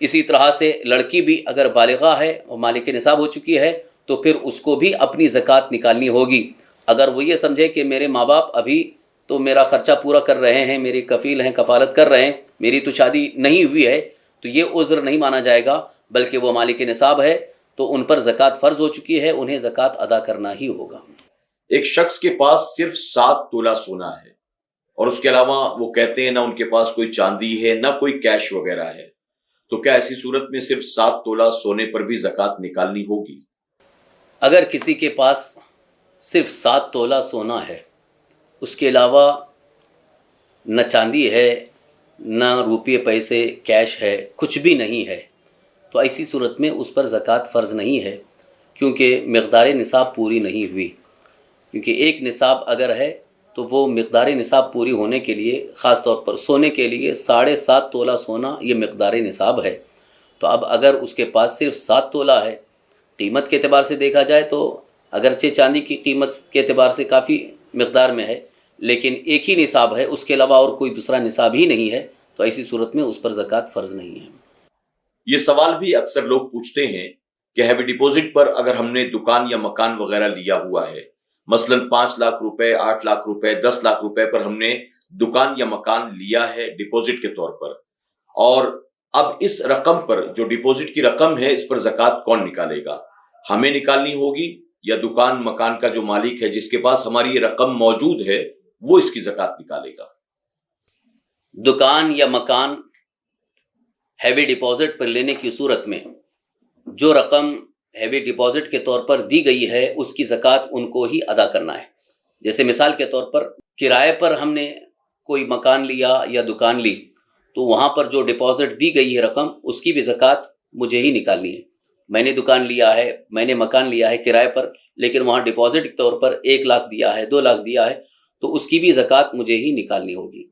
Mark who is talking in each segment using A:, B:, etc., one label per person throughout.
A: اسی طرح سے لڑکی بھی اگر بالغہ ہے اور مالک نصاب ہو چکی ہے تو پھر اس کو بھی اپنی زکوٰۃ نکالنی ہوگی۔ اگر وہ یہ سمجھے کہ میرے ماں باپ ابھی تو میرا خرچہ پورا کر رہے ہیں، میری کفیل ہیں، کفالت کر رہے ہیں، میری تو شادی نہیں ہوئی ہے، تو یہ عذر نہیں مانا جائے گا، بلکہ وہ مالک نصاب ہے تو ان پر زکوٰۃ فرض ہو چکی ہے، انہیں زکوٰۃ ادا کرنا ہی ہوگا۔
B: ایک شخص کے پاس صرف 7 تولہ سونا ہے اور اس کے علاوہ وہ کہتے ہیں نہ ان کے پاس کوئی چاندی ہے نہ کوئی کیش وغیرہ ہے، تو کیا ایسی صورت میں صرف 7 تولہ سونے پر بھی زکوٰۃ نکالنی ہوگی؟
A: اگر کسی کے پاس صرف 7 تولہ سونا ہے، اس کے علاوہ نہ چاندی ہے نہ روپیے پیسے کیش ہے، کچھ بھی نہیں ہے، تو ایسی صورت میں اس پر زکوٰۃ فرض نہیں ہے، کیونکہ مقدار نصاب پوری نہیں ہوئی۔ کیونکہ ایک نصاب اگر ہے تو وہ مقدار نصاب پوری ہونے کے لیے، خاص طور پر سونے کے لیے 7.5 تولہ سونا یہ مقدار نصاب ہے۔ تو اب اگر اس کے پاس صرف 7 تولہ ہے، قیمت کے اعتبار سے دیکھا جائے تو اگرچہ چاندی کی قیمت کے اعتبار سے کافی مقدار میں ہے، لیکن ایک ہی نصاب ہے، اس کے علاوہ اور کوئی دوسرا نصاب ہی نہیں ہے، تو ایسی صورت میں اس پر زکوٰۃ فرض نہیں ہے۔
B: یہ سوال بھی اکثر لوگ پوچھتے ہیں کہ ہیوی ڈپوزٹ پر اگر ہم نے دکان یا مکان وغیرہ لیا ہوا ہے، مثلا 5 لاکھ روپے، 8 لاکھ روپے، 10 لاکھ روپے پر ہم نے دکان یا مکان لیا ہے ڈپوزٹ کے طور پر، اور اب اس رقم پر جو ڈپوزٹ کی رقم ہے اس پر زکوٰۃ کون نکالے گا؟ ہمیں نکالنی ہوگی یا دکان مکان کا جو مالک ہے جس کے پاس ہماری یہ رقم موجود ہے وہ اس کی زکوٰۃ نکالے گا؟
A: دکان یا مکان ہیوی ڈپوزٹ پر لینے کی صورت میں جو رقم ہیوی ڈپوزٹ کے طور پر دی گئی ہے اس کی زکوٰۃ ان کو ہی ادا کرنا ہے۔ جیسے مثال کے طور پر کرائے پر ہم نے کوئی مکان لیا یا دکان لی، تو وہاں پر جو ڈپوزٹ دی گئی ہے رقم، اس کی بھی زکوٰۃ مجھے ہی نکالنی ہے۔ میں نے دکان لیا ہے، میں نے مکان لیا ہے کرائے پر، لیکن وہاں ڈپوزٹ کے طور پر 1 لاکھ دیا ہے، 2 لاکھ دیا ہے، تو اس کی بھی زکوٰۃ مجھے ہی نکالنی ہوگی۔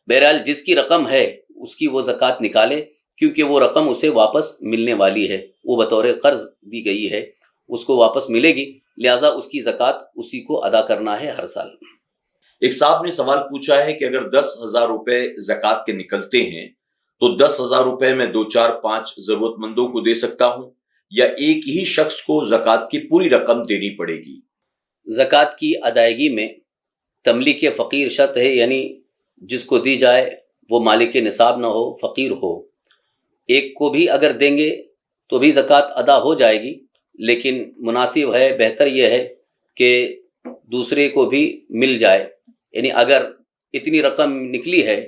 A: بہرحال جس کی رقم ہے اس کی وہ زکوٰۃ نکالے، کیونکہ وہ رقم اسے واپس ملنے والی ہے، وہ بطور قرض دی گئی ہے، اس کو واپس ملے گی، لہٰذا اس کی زکوٰۃ اسی کو ادا کرنا ہے ہر سال۔
B: ایک صاحب نے سوال پوچھا ہے کہ اگر 10,000 روپے زکوٰۃ کے نکلتے ہیں تو 10,000 روپے میں 2 4 5 ضرورت مندوں کو دے سکتا ہوں یا ایک ہی شخص کو زکوٰۃ کی پوری رقم دینی پڑے گی؟
A: زکوٰۃ کی ادائیگی میں تملیک فقیر شرط ہے، یعنی جس کو دی جائے وہ مالک نصاب نہ ہو، فقیر ہو۔ ایک کو بھی اگر دیں گے تو بھی زکوٰۃ ادا ہو جائے گی، لیکن مناسب ہے، بہتر یہ ہے کہ دوسرے کو بھی مل جائے، یعنی اگر اتنی رقم نکلی ہے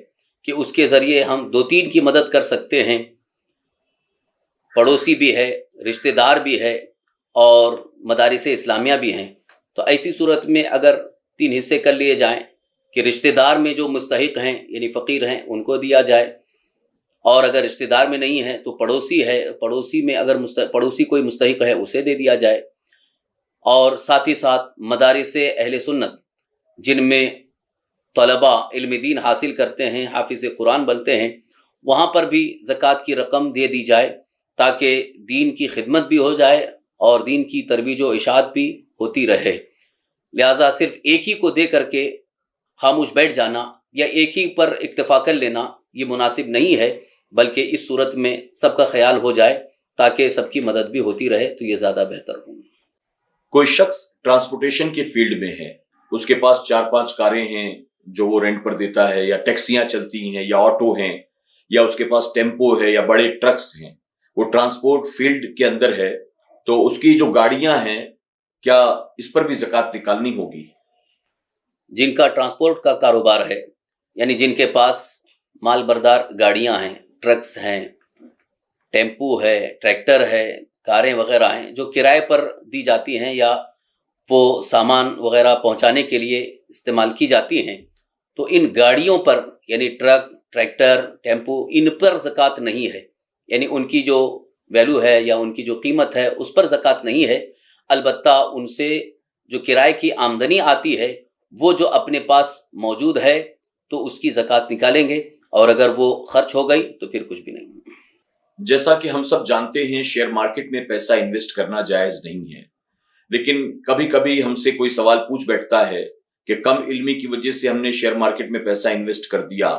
A: کہ اس کے ذریعے ہم 2-3 کی مدد کر سکتے ہیں، پڑوسی بھی ہے، رشتہ دار بھی ہے اور مدارس اسلامیہ بھی ہیں، تو ایسی صورت میں اگر 3 حصے کر لیے جائیں کہ رشتہ دار میں جو مستحق ہیں یعنی فقیر ہیں ان کو دیا جائے، اور اگر رشتہ دار میں نہیں ہے تو پڑوسی ہے، پڑوسی میں اگر پڑوسی کوئی مستحق ہے اسے دے دیا جائے، اور ساتھ ہی ساتھ مدارس اہل سنت جن میں طلباء علم دین حاصل کرتے ہیں، حافظ قرآن بنتے ہیں، وہاں پر بھی زکوٰۃ کی رقم دے دی جائے تاکہ دین کی خدمت بھی ہو جائے اور دین کی ترویج و اشاعت بھی ہوتی رہے۔ لہٰذا صرف ایک ہی کو دے کر کے خاموش بیٹھ جانا یا ایک ہی پر اکتفا کر لینا یہ مناسب نہیں ہے، بلکہ اس صورت میں سب کا خیال ہو جائے تاکہ سب کی مدد بھی ہوتی رہے تو یہ زیادہ بہتر ہو۔
B: کوئی شخص ٹرانسپورٹیشن کے فیلڈ میں ہے، اس کے پاس 4-5 کاریں ہیں جو وہ رینٹ پر دیتا ہے، یا ٹیکسیاں چلتی ہیں یا آٹو ہیں، یا اس کے پاس ٹیمپو ہے یا بڑے ٹرکس ہیں، وہ ٹرانسپورٹ فیلڈ کے اندر ہے، تو اس کی جو گاڑیاں ہیں کیا اس پر بھی زکوٰۃ نکالنی ہوگی؟
A: جن کا ٹرانسپورٹ کا کاروبار ہے، یعنی جن کے پاس مال بردار گاڑیاں ہیں، ٹرکس ہیں، ٹیمپو ہے، ٹریکٹر ہے، کاریں وغیرہ ہیں جو کرائے پر دی جاتی ہیں یا وہ سامان وغیرہ پہنچانے کے لیے استعمال کی جاتی ہیں، تو ان گاڑیوں پر یعنی ٹرک، ٹریکٹر، ٹیمپو، ان پر زکوٰۃ نہیں ہے، یعنی ان کی جو ویلیو ہے یا ان کی جو قیمت ہے اس پر زکوٰۃ نہیں ہے۔ البتہ ان سے جو کرائے کی آمدنی آتی ہے وہ جو اپنے پاس موجود ہے تو اس کی زکوٰۃ نکالیں گے، اور اگر وہ خرچ ہو گئی تو پھر کچھ بھی نہیں۔
B: جیسا کہ ہم سب جانتے ہیں شیئر مارکیٹ میں پیسہ انویسٹ کرنا جائز نہیں ہے، لیکن کبھی کبھی ہم سے کوئی سوال پوچھ بیٹھتا ہے کہ کم علمی کی وجہ سے ہم نے شیئر مارکیٹ میں پیسہ انویسٹ کر دیا،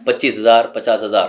A: 25,000 50,000,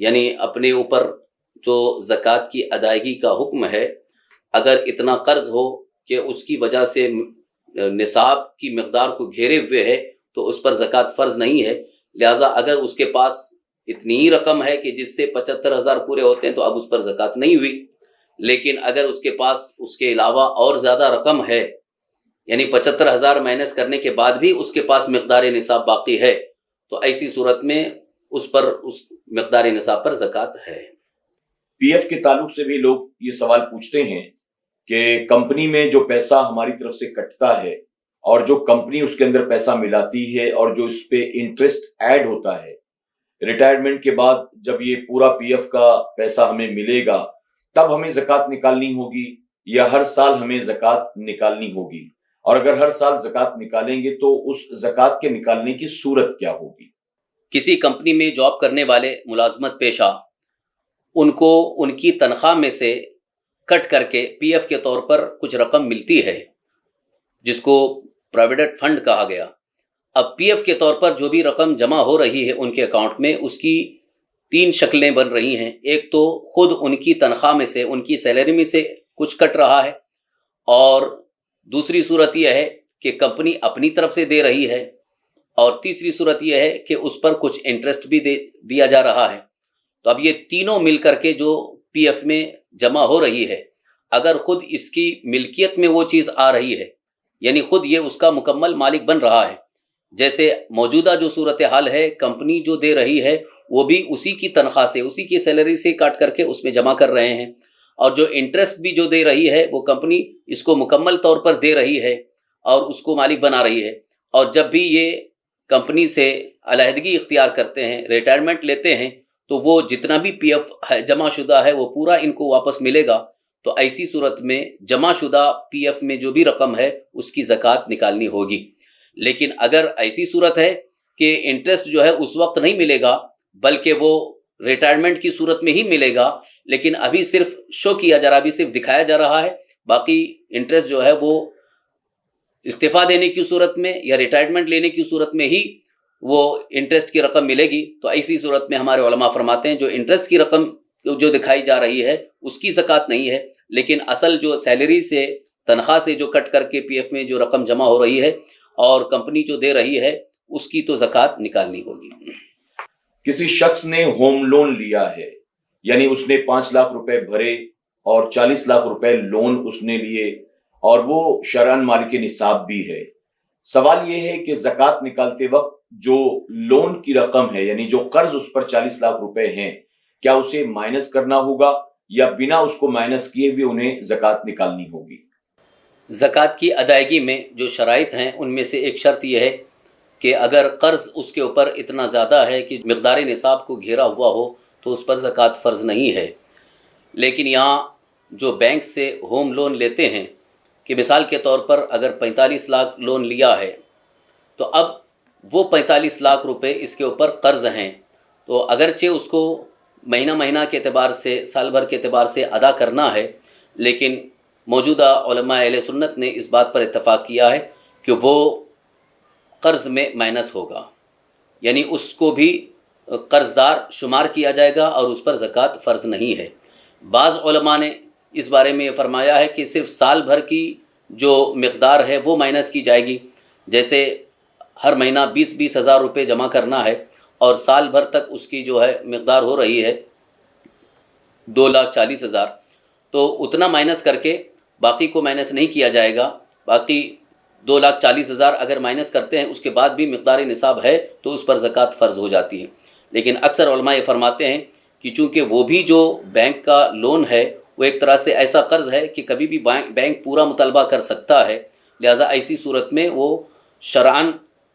A: یعنی اپنے اوپر جو زکوٰۃ کی ادائیگی کا حکم ہے، اگر اتنا قرض ہو کہ اس کی وجہ سے نصاب کی مقدار کو گھیرے ہوئے ہے تو اس پر زکوٰۃ فرض نہیں ہے. لہٰذا اگر اس کے پاس اتنی ہی رقم ہے کہ جس سے 75,000 پورے ہوتے ہیں تو اب اس پر زکوٰۃ نہیں ہوئی. لیکن اگر اس کے پاس اس کے علاوہ اور زیادہ رقم ہے، یعنی 75,000 مائنس کرنے کے بعد بھی اس کے پاس مقدار نصاب باقی ہے، تو ایسی صورت میں اس پر اس مقدار نصاب پر زکوٰۃ ہے.
B: پی ایف کے تعلق سے بھی لوگ یہ سوال پوچھتے ہیں کہ کمپنی میں جو پیسہ ہماری طرف سے کٹتا ہے اور جو کمپنی اس کے اندر پیسہ ملاتی ہے اور جو اس پہ انٹرسٹ ایڈ ہوتا ہے، ریٹائرمنٹ کے بعد جب یہ پورا پی ایف کا پیسہ ہمیں ملے گا تب ہمیں زکوٰۃ نکالنی ہوگی یا ہر سال ہمیں زکوٰۃ نکالنی ہوگی؟ اور اگر ہر سال زکوٰۃ نکالیں گے تو اس زکوٰۃ کے نکالنے کی صورت کیا ہوگی؟
A: کسی کمپنی میں جاب کرنے والے ملازمت پیشہ، ان کو ان کی تنخواہ میں سے کٹ کر کے پی ایف کے طور پر کچھ رقم ملتی ہے جس کو پروویڈنٹ فنڈ کہا گیا. اب پی ایف کے طور پر جو بھی رقم جمع ہو رہی ہے ان کے اکاؤنٹ میں، اس کی 3 شکلیں بن رہی ہیں. ایک تو خود ان کی تنخواہ میں سے، ان کی سیلری میں سے کچھ کٹ رہا ہے، اور دوسری صورت یہ ہے کہ کمپنی اپنی طرف سے دے رہی ہے، اور تیسری صورت یہ ہے کہ اس پر کچھ انٹرسٹ بھی دیا جا رہا ہے. تو اب یہ تینوں مل کر کے جو پی ایف میں جمع ہو رہی ہے، اگر خود اس کی ملکیت میں وہ چیز آ رہی ہے، یعنی خود یہ اس کا مکمل مالک بن رہا ہے، جیسے موجودہ جو صورتحال ہے، کمپنی جو دے رہی ہے وہ بھی اسی کی تنخواہ سے، اسی کی سیلری سے کاٹ کر کے اس میں جمع کر رہے ہیں، اور جو انٹرسٹ بھی جو دے رہی ہے وہ کمپنی اس کو مکمل طور پر دے رہی ہے اور اس کو مالک بنا رہی ہے. اور جب بھی یہ کمپنی سے علیحدگی اختیار کرتے ہیں، ریٹائرمنٹ لیتے ہیں، تو وہ جتنا بھی پی ایف جمع شدہ ہے وہ پورا ان کو واپس ملے گا. تو ایسی صورت میں جمع شدہ پی ایف میں جو بھی رقم ہے اس کی زکوٰۃ نکالنی ہوگی. لیکن اگر ایسی صورت ہے کہ انٹرسٹ جو ہے اس وقت نہیں ملے گا بلکہ وہ ریٹائرمنٹ کی صورت میں ہی ملے گا، لیکن ابھی صرف شو کیا جا رہا، ابھی صرف دکھایا جا رہا ہے، باقی انٹرسٹ جو ہے وہ استعفیٰ دینے کی صورت میں یا ریٹائرمنٹ لینے کی صورت میں ہی وہ انٹرسٹ کی رقم ملے گی. تو ایسی صورت میں ہمارے علماء فرماتے ہیں جو انٹرسٹ کی رقم جو دکھائی جا رہی ہے اس کی زکوٰۃ نہیں ہے، لیکن اصل جو سیلری سے، تنخواہ سے جو کٹ کر کے پی ایف میں جو رقم جمع ہو رہی ہے اور کمپنی جو دے رہی ہے اس کی تو زکوٰۃ نکالنی ہوگی.
B: کسی شخص نے ہوم لون لیا ہے، یعنی اس نے 5 لاکھ روپے بھرے اور 40 لاکھ روپے لون اس نے لیے اور وہ شرعاً مالک نصاب بھی ہے. سوال یہ ہے کہ زکوٰۃ نکالتے وقت جو لون کی رقم ہے، یعنی جو قرض اس پر 40 لاکھ روپے ہیں، کیا اسے مائنس کرنا ہوگا یا بنا اس کو مائنس کیے ہوئے انہیں زکوٰۃ نکالنی ہوگی؟
A: زکوٰۃ کی ادائیگی میں جو شرائط ہیں ان میں سے ایک شرط یہ ہے کہ اگر قرض اس کے اوپر اتنا زیادہ ہے کہ مقدار نصاب کو گھیرا ہوا ہو تو اس پر زکوٰۃ فرض نہیں ہے. لیکن یہاں جو بینک سے ہوم لون لیتے ہیں کہ مثال کے طور پر اگر 45 لاکھ لون لیا ہے تو اب وہ 45 لاکھ روپے اس کے اوپر قرض ہیں، تو اگرچہ اس کو مہینہ مہینہ کے اعتبار سے، سال بھر کے اعتبار سے ادا کرنا ہے، لیکن موجودہ علماء اہل سنت نے اس بات پر اتفاق کیا ہے کہ وہ قرض میں مائنس ہوگا، یعنی اس کو بھی قرض دار شمار کیا جائے گا اور اس پر زکوٰۃ فرض نہیں ہے. بعض علماء نے اس بارے میں یہ فرمایا ہے کہ صرف سال بھر کی جو مقدار ہے وہ مائنس کی جائے گی، جیسے ہر مہینہ 20 ہزار روپے جمع کرنا ہے اور سال بھر تک اس کی جو ہے مقدار ہو رہی ہے 2,40,000، تو اتنا مائنس کر کے باقی کو مائنس نہیں کیا جائے گا. باقی 2,40,000 اگر مائنس کرتے ہیں اس کے بعد بھی مقدار نصاب ہے تو اس پر زکوٰۃ فرض ہو جاتی ہے. لیکن اکثر علماء یہ فرماتے ہیں کہ چونکہ وہ بھی جو بینک کا لون ہے وہ ایک طرح سے ایسا قرض ہے کہ کبھی بھی بینک پورا مطالبہ کر سکتا ہے، لہٰذا ایسی صورت میں وہ شرعاً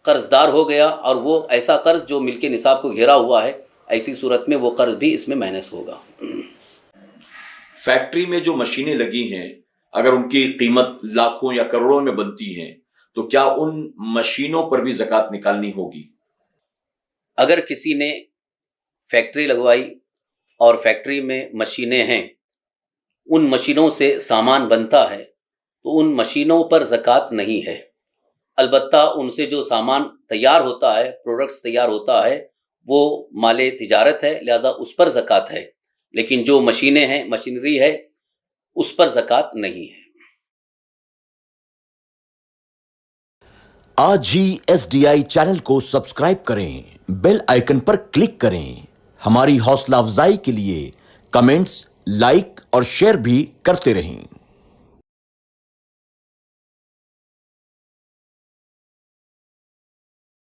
A: قرض دار ہو گیا اور وہ ایسا قرض جو ملک نصاب کو گھیرا ہوا ہے، ایسی صورت میں وہ قرض بھی اس میں مائنس ہوگا.
B: فیکٹری میں جو مشینیں لگی ہیں اگر ان کی قیمت لاکھوں یا کروڑوں میں بنتی ہیں تو کیا ان مشینوں پر بھی زکوٰۃ نکالنی ہوگی؟
A: اگر کسی نے فیکٹری لگوائی اور فیکٹری میں مشینیں ہیں، ان مشینوں سے سامان بنتا ہے تو ان مشینوں پر زکوٰۃ نہیں ہے. البتہ ان سے جو سامان تیار ہوتا ہے، پروڈکٹس تیار ہوتا ہے، وہ مال تجارت ہے، لہذا اس پر زکوٰۃ ہے، لیکن جو مشینیں ہیں، مشینری ہے، اس پر زکوٰۃ نہیں ہے۔
C: آج ہی SDI چینل کو سبسکرائب کریں، بیل آئیکن پر کلک کریں۔ ہماری حوصلہ افزائی کے لیے کمنٹس، لائک اور شیئر بھی کرتے رہیں۔